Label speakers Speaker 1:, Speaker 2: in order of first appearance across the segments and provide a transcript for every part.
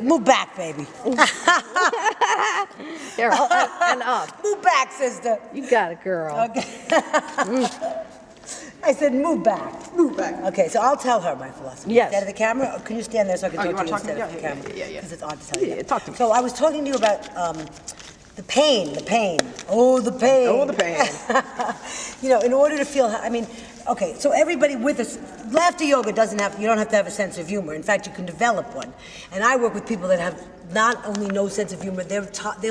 Speaker 1: Move back, baby.
Speaker 2: Here, and up.
Speaker 1: Move back, sister.
Speaker 2: You got it, girl.
Speaker 1: Okay. I said move back.
Speaker 3: Move back.
Speaker 1: Okay, so I'll tell her my philosophy.
Speaker 2: Yes.
Speaker 1: Instead of the camera, or can you stand there so I can
Speaker 3: Oh, you
Speaker 1: talk to
Speaker 3: wanna
Speaker 1: you
Speaker 3: talk to
Speaker 1: instead
Speaker 3: me?
Speaker 1: of the
Speaker 3: Yeah,
Speaker 1: camera?
Speaker 3: yeah.
Speaker 1: Because it's odd to tell you.
Speaker 3: Yeah, talk to me.
Speaker 1: So I was talking to you about the pain. Oh, the pain.
Speaker 3: Oh, the pain.
Speaker 1: You know, in order to feel, I mean, okay, so everybody with us, laughter yoga doesn't have, you don't have to have a sense of humor. In fact, you can develop one. And I work with people that have not only no sense of humor, their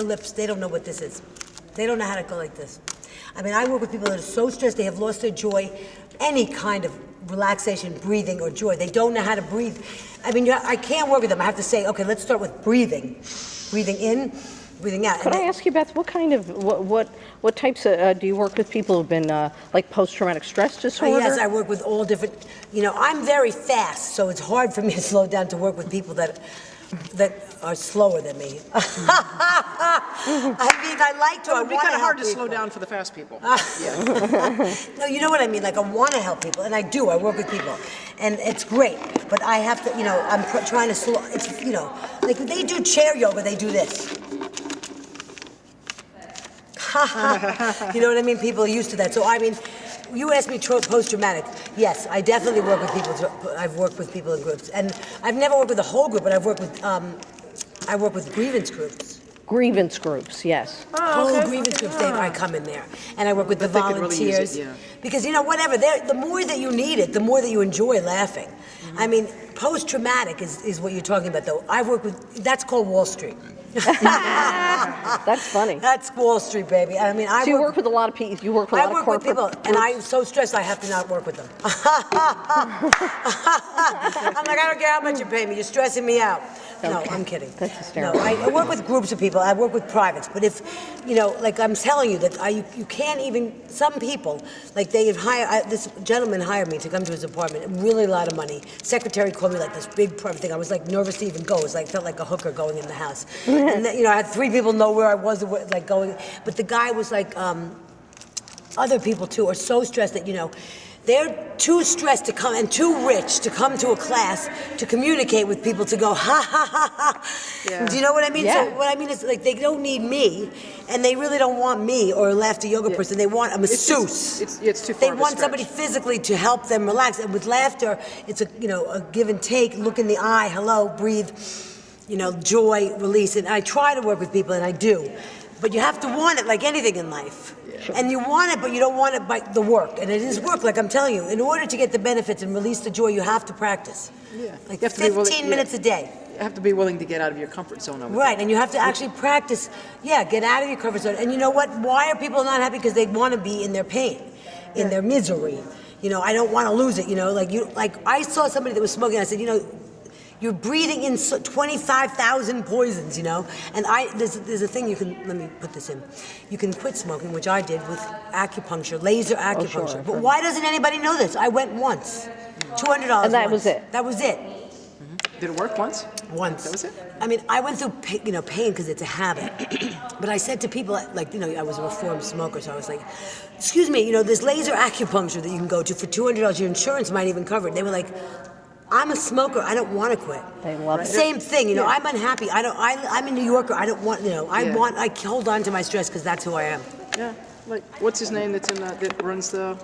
Speaker 1: lips, they don't know what this is. They don't know how to go like this. I mean, I work with people that are so stressed, they have lost their joy, any kind of relaxation, breathing, or joy. They don't know how to breathe. I mean, I can't work with them. I have to say, okay, let's start with breathing. Breathing in, breathing out.
Speaker 2: Could I ask you, Beth, what kind of, what types of, do you work with people who've been, like post-traumatic stress disorder?
Speaker 1: Yes, I work with all different, you know, I'm very fast, so it's hard for me to slow down to work with people that are slower than me. I mean, I like to,
Speaker 3: It would be kind of hard to
Speaker 1: people.
Speaker 3: slow down for the fast people.
Speaker 1: No, you know what I mean? Like, I want to help people, and I do. I work with people, and it's great. But I have to, you know, I'm trying to slow. It's, you know, like they do chair yoga, they do this. You know what I mean? People are used to that. So I mean, you asked me post-traumatic. Yes, I definitely work with people. I've worked with people in groups, and I've never worked with a whole group, but I've worked with. I work with grievance groups.
Speaker 2: Grievance groups, yes.
Speaker 1: Whole grievance groups, I come in there. And I work with the
Speaker 3: But they could really use
Speaker 1: volunteers.
Speaker 3: it, yeah.
Speaker 1: Because, you know, whatever, the more that you need it, the more that you enjoy laughing. I mean, post-traumatic is what you're talking about, though. I work with, that's called Wall Street.
Speaker 2: That's funny.
Speaker 1: That's Wall Street, baby. I mean,
Speaker 2: So you work with a lot of people, you work with a lot of corporate
Speaker 1: with people, and I'm so stressed I have to not work with them. I'm like, I don't care how much you pay me, you're stressing me out. No,
Speaker 2: Okay.
Speaker 1: I'm kidding.
Speaker 2: That's hysterical.
Speaker 1: No, I work with groups of people, I work with privates, but if, you know, like I'm telling you that you can't even, some people, like they hire, this gentleman hired me to come to his apartment, really a lot of money. Secretary called me like this big private thing, I was like nervous to even go, it was like, felt like a hooker going in the house. And then, you know, I had 3 people know where I was, like going, but the guy was like, other people too are so stressed that, you know, they're too stressed to come and too rich to come to a class to communicate with people to go ha ha ha ha.
Speaker 3: Yeah.
Speaker 1: Do you know what I mean?
Speaker 2: Yeah.
Speaker 1: So what I mean is like they don't need me, and they really don't want me or a laughter yoga person. They want a masseuse.
Speaker 3: It's too far
Speaker 1: They
Speaker 3: of a
Speaker 1: want
Speaker 3: stretch.
Speaker 1: somebody physically to help them relax. And with laughter, it's a give and take. Look in the eye. Hello, breathe. You know, joy, release. And I try to work with people, and I do. But you have to want it like anything in life.
Speaker 2: Sure.
Speaker 1: And you want it, but you don't want it by the work. And it is work, like I'm telling you. In order to get the benefits and release the joy, you have to practice.
Speaker 3: Yeah.
Speaker 1: Like
Speaker 3: You have to be
Speaker 1: 15
Speaker 3: willing-
Speaker 1: minutes a day.
Speaker 3: You have to be willing to get out of your comfort zone.
Speaker 1: Right, and you have to actually practice, get out of your comfort zone. And you know what? Why are people not happy? Because they want to be in their pain, in their misery. You know, I don't want to lose it, you know. Like I saw somebody that was smoking, I said, you know, you're breathing in 25,000 poisons, you know? And there's a thing you can, let me put this in. You can quit smoking, which I did with acupuncture, laser acupuncture.
Speaker 2: sure.
Speaker 1: But why doesn't anybody know this? I went once, $200
Speaker 2: And that
Speaker 1: once.
Speaker 2: was it?
Speaker 1: That was it.
Speaker 3: Did it work once?
Speaker 1: Once.
Speaker 3: That was it?
Speaker 1: I mean, I went through pain because it's a habit. But I said to people, like, you know, I was a reformed smoker, so I was like, excuse me, you know, there's laser acupuncture that you can go to for $200. Your insurance might even cover it. They were like, I'm a smoker. I don't want to quit.
Speaker 2: They love it.
Speaker 1: Same thing, you know.
Speaker 3: Yeah.
Speaker 1: I'm unhappy. I'm a New Yorker. I don't want, you know. I hold on to my stress because that's who I am.
Speaker 3: Yeah. Like, what's his name that runs the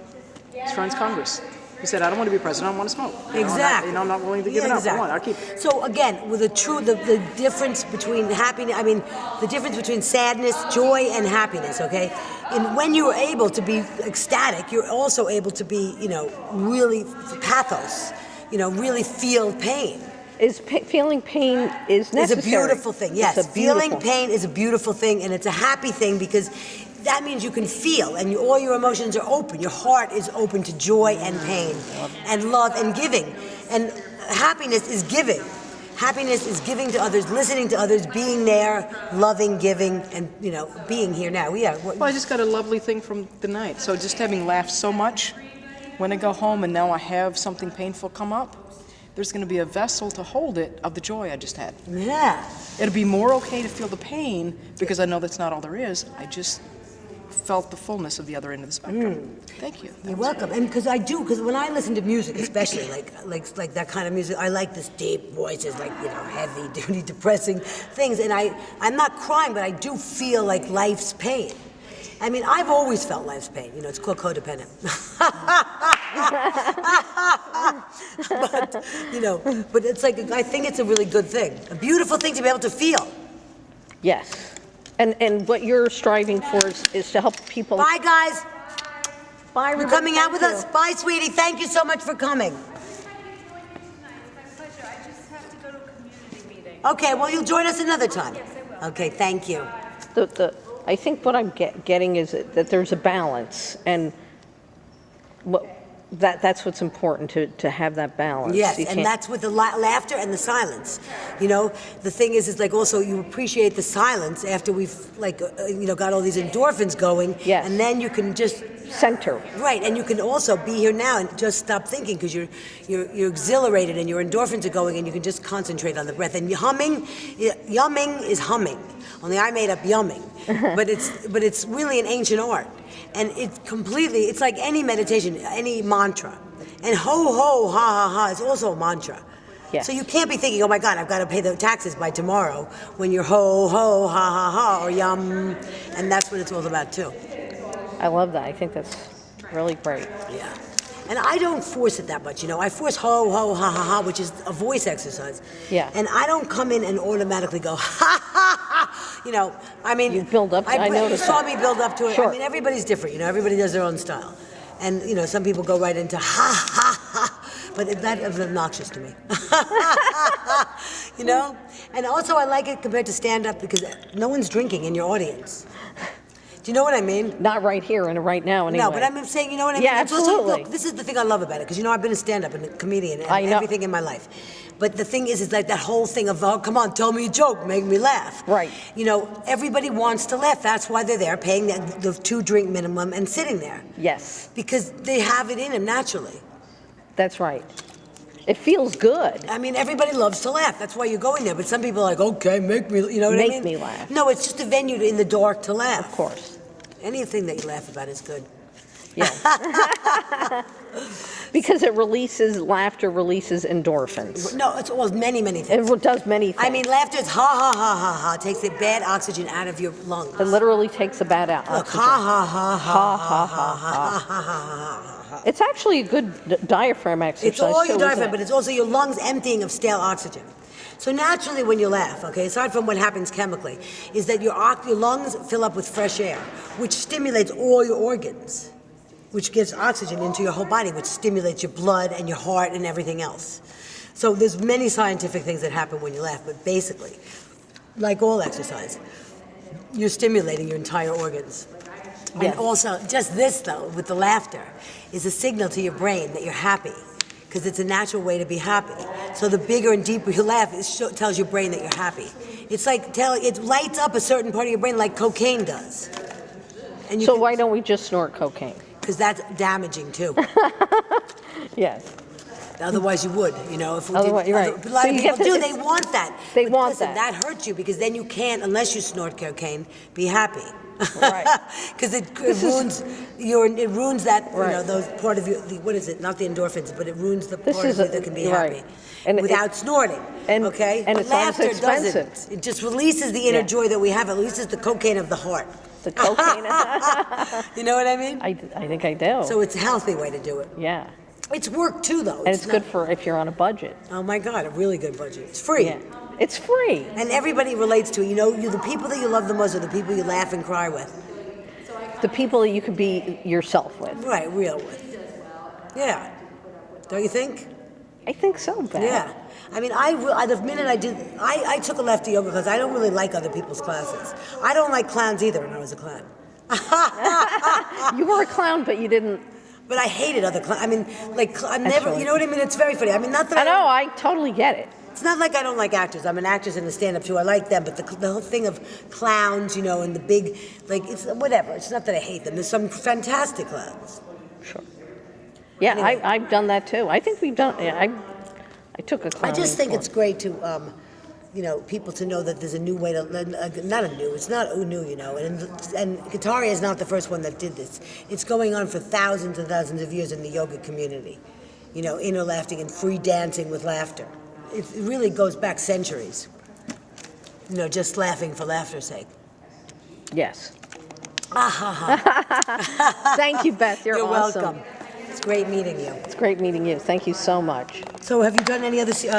Speaker 3: Friends Congress? He said, I don't want to be president. I don't want to smoke.
Speaker 1: Exactly.
Speaker 3: I'm not willing to give it up. I want it. I'll keep it.
Speaker 1: So again, with the difference between happiness, I mean, the difference between sadness, joy, and happiness, okay? And when you are able to be ecstatic, you're also able to be, you know, really pathos, you know, really feel pain.
Speaker 2: Feeling pain is necessary.
Speaker 1: It's a beautiful thing, yes.
Speaker 2: It's a beautiful.
Speaker 1: Feeling pain is a beautiful thing, and it's a happy thing because that means you can feel, and all your emotions are open. Your heart is open to joy and pain, and love and giving. And happiness is giving. Happiness is giving to others, listening to others, being there, loving, giving, and, you know, being here now.
Speaker 3: Well, I just got a lovely thing from the night. So just having laughed so much, when I go home and now I have something painful come up, there's going to be a vessel to hold it of the joy I just had.
Speaker 1: Yeah.
Speaker 3: It'll be more okay to feel the pain because I know that's not all there is. I just felt the fullness of the other end of the spectrum. Thank you.
Speaker 1: You're welcome. And because when I listen to music, especially like that kind of music, I like this deep voices, like, you know, heavy duty, depressing things. And I'm not crying, but I do feel like life's pain. I mean, I've always felt life's pain. You know, it's called codependent. But, you know, but it's like, I think it's a really good thing. A beautiful thing to be able to feel.
Speaker 2: Yes. And what you're striving for is to help people.
Speaker 1: Bye, guys.
Speaker 2: Bye,
Speaker 1: You're
Speaker 2: everybody.
Speaker 1: coming out with
Speaker 2: Thank
Speaker 1: us?
Speaker 2: you.
Speaker 1: Bye, sweetie. Thank you so much for coming. Okay, well, you'll join us another time. Yes, I will. Okay, thank you.
Speaker 2: I think what I'm getting is that there's a balance, and that's what's important, to have that balance.
Speaker 1: Yes, and that's with the laughter and the silence. You know, the thing is like also you appreciate the silence after we've you know, got all these endorphins going.
Speaker 2: Yes.
Speaker 1: And then you can just
Speaker 2: center.
Speaker 1: Right, and you can also be here now and just stop thinking because you're exhilarated and your endorphins are going and you can just concentrate on the breath. And yumming is humming. Only I made up yumming, but it's really an ancient art, and it's like any meditation, any mantra, and ho ho ha ha ha is also a mantra.
Speaker 2: Yes.
Speaker 1: So you can't be thinking, oh my God, I've got to pay the taxes by tomorrow, when you're ho ho ha ha ha or yum, and that's what it's all about too.
Speaker 2: I love that. I think that's really great.
Speaker 1: Yeah. And I don't force it that much, you know. I force ho, ho, ha, ha, ha, which is a voice exercise.
Speaker 2: Yeah.
Speaker 1: And I don't come in and automatically go, ha, ha, ha. You know, I mean.
Speaker 2: You build up to it. I noticed
Speaker 1: You saw
Speaker 2: that.
Speaker 1: me build up to it.
Speaker 2: Sure.
Speaker 1: I mean, everybody's different, you know. Everybody does their own style. And, you know, some people go right into ha, ha, ha. But that is obnoxious to me. You know? And also I like it compared to stand-up because no one's drinking in your audience. Do you know what I mean?
Speaker 2: Not right here and right now, anyway.
Speaker 1: No, but I'm saying, you know what I mean?
Speaker 2: Yeah,
Speaker 1: It's also,
Speaker 2: absolutely.
Speaker 1: look, this is the thing I love about it, because, you know, I've been a stand-up and a comedian and
Speaker 2: I know.
Speaker 1: everything in my life. But the thing is like that whole thing of, oh, come on, tell me a joke, make me laugh.
Speaker 2: Right.
Speaker 1: You know, everybody wants to laugh. That's why they're there, paying the 2-drink minimum and sitting there.
Speaker 2: Yes.
Speaker 1: Because they have it in them naturally.
Speaker 2: That's right. It feels good.
Speaker 1: I mean, everybody loves to laugh. That's why you're going there. But some people are like, okay, make me, you know what I mean?
Speaker 2: Make me laugh.
Speaker 1: No, it's just a venue in the dark to laugh.
Speaker 2: Of course.
Speaker 1: Anything that you laugh about is good.
Speaker 2: Yeah. Because laughter releases endorphins.
Speaker 1: No, it's all many things.
Speaker 2: It does many things.
Speaker 1: I mean, laughter is ha ha ha ha ha. It takes the bad oxygen out of your lungs.
Speaker 2: It literally takes the bad out.
Speaker 1: Look,
Speaker 2: oxygen.
Speaker 1: ha ha ha
Speaker 2: Ha,
Speaker 1: ha
Speaker 2: ha, ha, ha.
Speaker 1: ha ha ha.
Speaker 2: It's actually a good diaphragm exercise.
Speaker 1: It's all your
Speaker 2: too, isn't
Speaker 1: diaphragm,
Speaker 2: it?
Speaker 1: but it's also your lungs emptying of stale oxygen. So naturally, when you laugh, okay, aside from what happens chemically, is that your lungs fill up with fresh air, which stimulates all your organs, which gives oxygen into your whole body, which stimulates your blood and your heart and everything else. So there's many scientific things that happen when you laugh, but basically, like all exercise, you're stimulating your entire organs.
Speaker 2: Yes.
Speaker 1: And also, just this though, with the laughter, is a signal to your brain that you're happy, because it's a natural way to be happy. So the bigger and deeper you laugh, it tells your brain that you're happy. It's like it lights up a certain part of your brain like cocaine does. And
Speaker 2: So why don't we just snort cocaine?
Speaker 1: Because that's damaging too.
Speaker 2: Yes.
Speaker 1: Otherwise you would, you know. If we
Speaker 2: Otherwise,
Speaker 1: did,
Speaker 2: you're right.
Speaker 1: A lot
Speaker 2: So
Speaker 1: of
Speaker 2: you
Speaker 1: people
Speaker 2: get to-
Speaker 1: do. They want that.
Speaker 2: They
Speaker 1: But
Speaker 2: want
Speaker 1: listen,
Speaker 2: that.
Speaker 1: that hurts you because then you can't, unless you snort cocaine, be happy.
Speaker 2: Right.
Speaker 1: Because it ruins it ruins that, you know,
Speaker 2: Right.
Speaker 1: those part of you. What is it? Not the endorphins, but it ruins the
Speaker 2: This
Speaker 1: part of
Speaker 2: is
Speaker 1: you
Speaker 2: a-
Speaker 1: that can be
Speaker 2: right.
Speaker 1: happy
Speaker 2: And
Speaker 1: without snorting.
Speaker 2: and-
Speaker 1: okay,
Speaker 2: and
Speaker 1: But
Speaker 2: it's not as
Speaker 1: laughter
Speaker 2: expensive.
Speaker 1: doesn't. It just releases the inner
Speaker 2: Yeah.
Speaker 1: joy that we have. It releases the cocaine of the heart.
Speaker 2: The cocaine.
Speaker 1: You know what I mean?
Speaker 2: I think I do.
Speaker 1: So it's a healthy way to do it.
Speaker 2: Yeah.
Speaker 1: It's work too, though.
Speaker 2: And it's good
Speaker 1: not-
Speaker 2: for if you're on a budget.
Speaker 1: Oh my God, a really good budget. It's free.
Speaker 2: Yeah. It's free.
Speaker 1: And everybody relates to it. You know, the people that you love the most are the people you laugh and cry with.
Speaker 2: The people that you could be yourself with.
Speaker 1: Right, real with. Yeah. Don't you think?
Speaker 2: I think so, Beth.
Speaker 1: Yeah. I mean, the minute I took a lefty yoga class. I don't really like other people's classes. I don't like clowns either when I was a clown.
Speaker 2: You were a clown, but you didn't.
Speaker 1: But I hated other clowns. I mean, like, I'm
Speaker 2: That's
Speaker 1: never,
Speaker 2: really-
Speaker 1: you know what I mean? It's very funny. I mean, not that
Speaker 2: I know, I totally get it.
Speaker 1: It's not like I don't like actors. I'm an actress in the stand-up too. I like them, but the whole thing of clowns, you know, and the big, like, it's whatever. It's not that I hate them. There's some fantastic clowns.
Speaker 2: Sure. Yeah,
Speaker 1: Anyway.
Speaker 2: I've done that too. I think we've done. Yeah, I took a clown.
Speaker 1: I just think it's great to, people to know that there's a new way to, it's not new, and Guittaria is not the first one that did this. It's going on for thousands and thousands of years in the yoga community, inner laughing and free dancing with laughter. It really goes back centuries, just laughing for laughter's sake.
Speaker 2: Yes.
Speaker 1: Ah, ha, ha.
Speaker 2: Thank you, Beth. You're awesome.
Speaker 1: Welcome. It's great meeting you.
Speaker 2: It's great meeting you. Thank you so much.
Speaker 1: So have you done any other